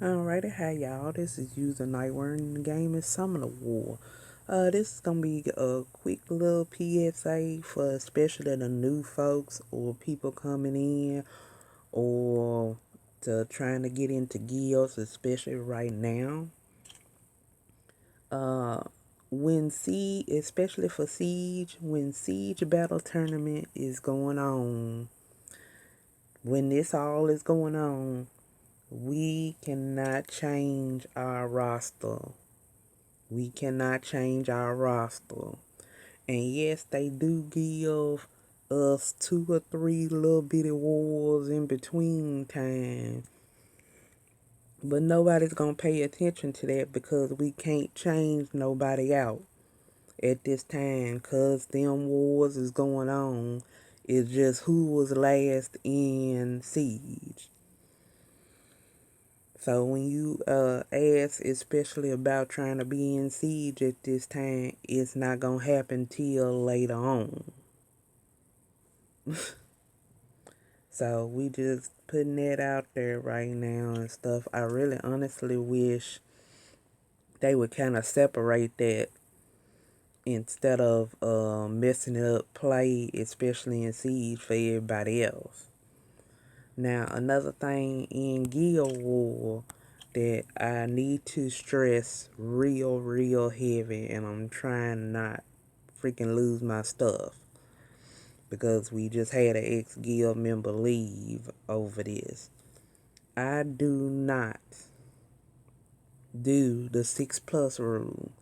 Alrighty, hi y'all. This is User Nightworm and the game is SUMMONERWAR. This is gonna be a quick little PSA for especially the new folks or people coming in or to trying to get into guilds, especially right now. Uh, when Siege, especially for Siege, when Siege Battle Tournament is going on, when this all is going on, we cannot change our roster. We cannot change our roster. And yes, they do give us 2 or 3 little bitty wars in between time. But nobody's going to pay attention to that because we can't change nobody out at this time because them wars is going on. It's just who was last in Siege. So when you ask especially about trying to be in Siege at this time, it's not going to happen till later on. So we just putting that out there right now and stuff. I really honestly wish they would kind of separate that instead of messing up play, especially in Siege for everybody else. Now, another thing in Guild War that I need to stress real heavy, and I'm trying not freaking lose my stuff because we just had an ex-guild member leave over this. I do not do the 6+ rule,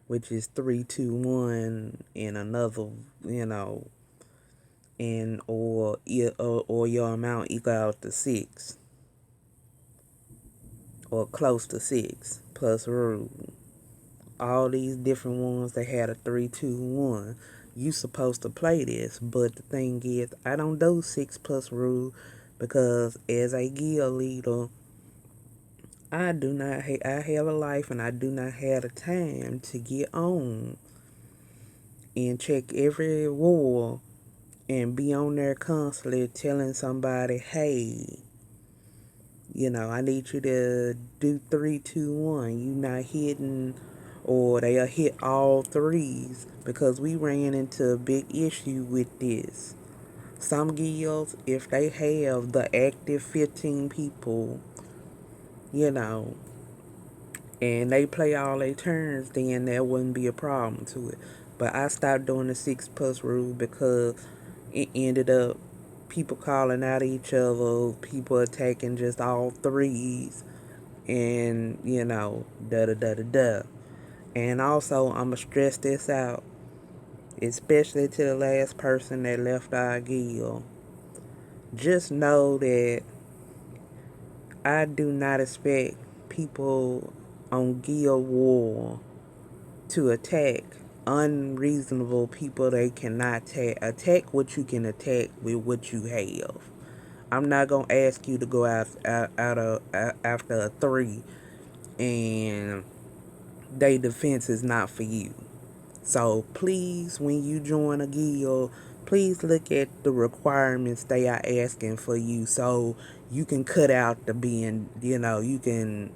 which is 3, 2, 1, and another, and or your amount equal out to 6 or close to 6+ rule. All these different ones that had a 3, 2, 1. You supposed to play this, but the thing is, I don't do 6+ rule because as a guild leader, I do not. I have a life, and I do not have the time to get on and check every war and be on there constantly telling somebody, "Hey, I need you to do 3, 2, 1. You not hitting." Or they'll hit all threes because we ran into a big issue with this. Some guilds, if they have the active 15 people, you know, and they play all their turns, then there wouldn't be a problem to it. But I stopped doing the 6+ rule because it ended up people calling out each other, people attacking just all threes, and da da da da da. And also, I'm going to stress this out, especially to the last person that left our guild. Just know that I do not expect people on Guild War to attack unreasonable people they cannot attack. Attack what you can attack with what you have. I'm not going to ask you to go after a 3 and their defense is not for you. So please, when you join a guild, please look at the requirements they are asking for you so you can cut out the being, you can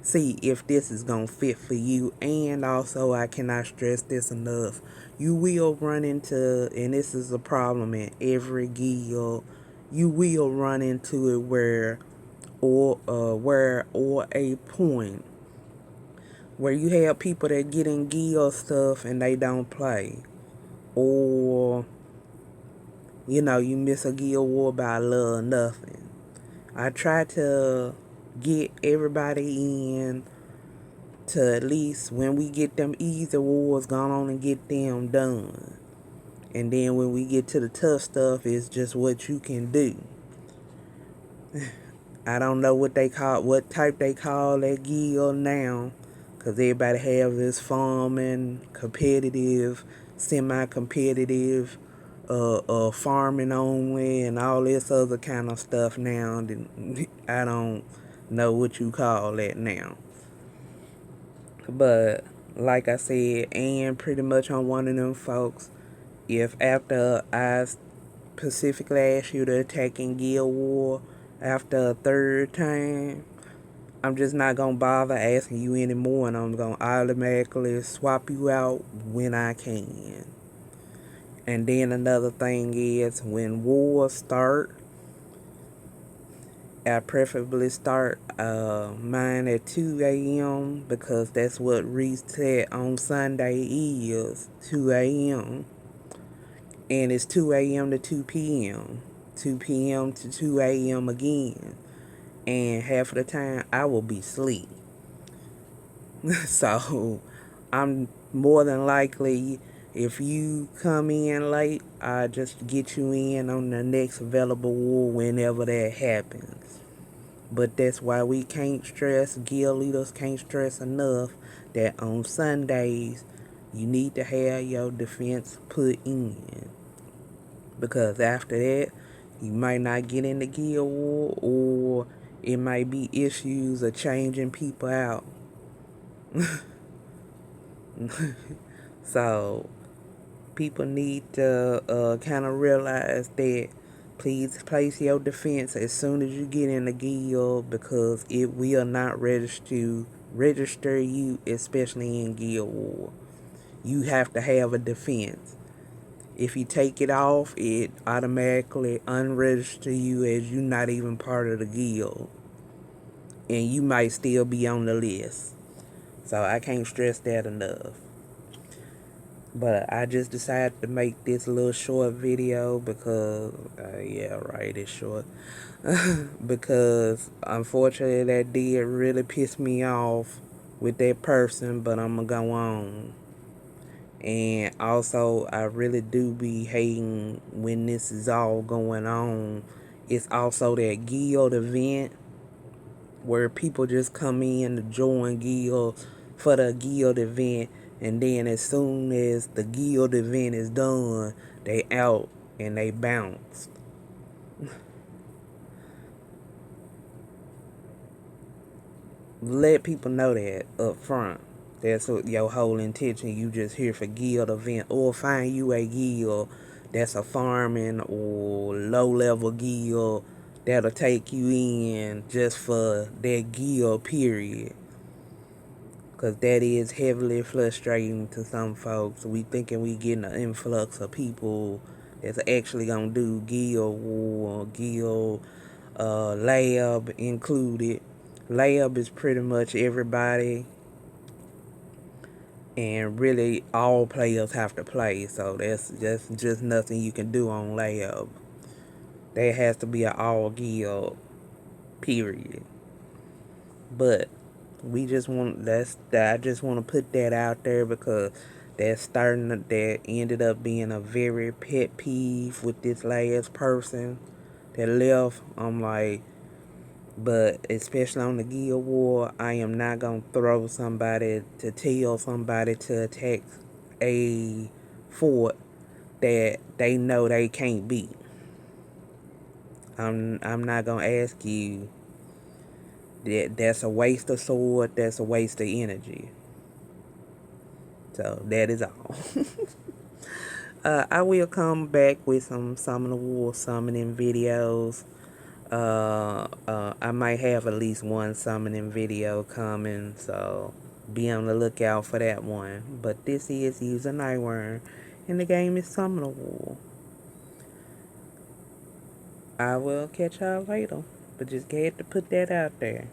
see if this is going to fit for you. And also, I cannot stress this enough, you will run into, and this is a problem in every guild, you will run into it where a point where you have people that get in guild stuff and they don't play, or you miss a guild war by a little nothing. I try to get everybody in to at least when we get them easy wars gone on and get them done. And then when we get to the tough stuff, it's just what you can do. I don't know what type they call that guild now, because everybody have this farming, competitive, semi-competitive, farming only, and all this other kind of stuff now. I don't know what you call that now. But like I said, and pretty much I'm one of them folks. If after I specifically ask you to attack in Guild War after a third time, I'm just not gonna bother asking you anymore, and I'm gonna automatically swap you out when I can. And then another thing is, when wars start, I preferably start mine at 2 a.m. because that's what reset on Sunday is, 2 a.m. And it's 2 a.m. to 2 p.m. 2 p.m. to 2 a.m. again. And half of the time I will be asleep. So I'm more than likely, if you come in late, I just get you in on the next available war whenever that happens. But that's why we can't stress, guild leaders can't stress enough that on Sundays you need to have your defense put in. Because after that, you might not get in the guild war, or it might be issues of changing people out. So people need to kind of realize that. Please place your defense as soon as you get in the guild, because it will not register you, especially in guild war. You have to have a defense. If you take it off, it automatically unregister you as you not even part of the guild, and you might still be on the list. So I can't stress that enough. But I just decided to make this little short video because, yeah, right, it's short. Because unfortunately that did really piss me off with that person, but I'm gonna go on. And also, I really do be hating when this is all going on. It's also that guild event where people just come in to join guild for the guild event, and then as soon as the guild event is done, they out and they bounce. Let people know that up front. That's what your whole intention. You just here for guild event, or find you a guild that's a farming or low level guild that'll take you in just for that guild period. Because that is heavily frustrating to some folks. We thinking we getting an influx of people that's actually going to do guild war, guild lab included. Lab is pretty much everybody, and really all players have to play. So that's just nothing you can do on lab. There has to be an all guild period. But we just want I just want to put that out there, because that ended up being a very pet peeve with this last person that left. I'm like, but especially on the guild war, I am not gonna throw somebody to tell somebody to attack a fort that they know they can't beat. I'm not gonna ask you. That's a waste of sword. That's a waste of energy. So that is all. I will come back with some SUMMONERWAR summoning videos. I might have at least one summoning video coming, so be on the lookout for that one. But this is User Nightworm, and the game is SUMMONERWAR. I will catch y'all later, but just had to put that out there.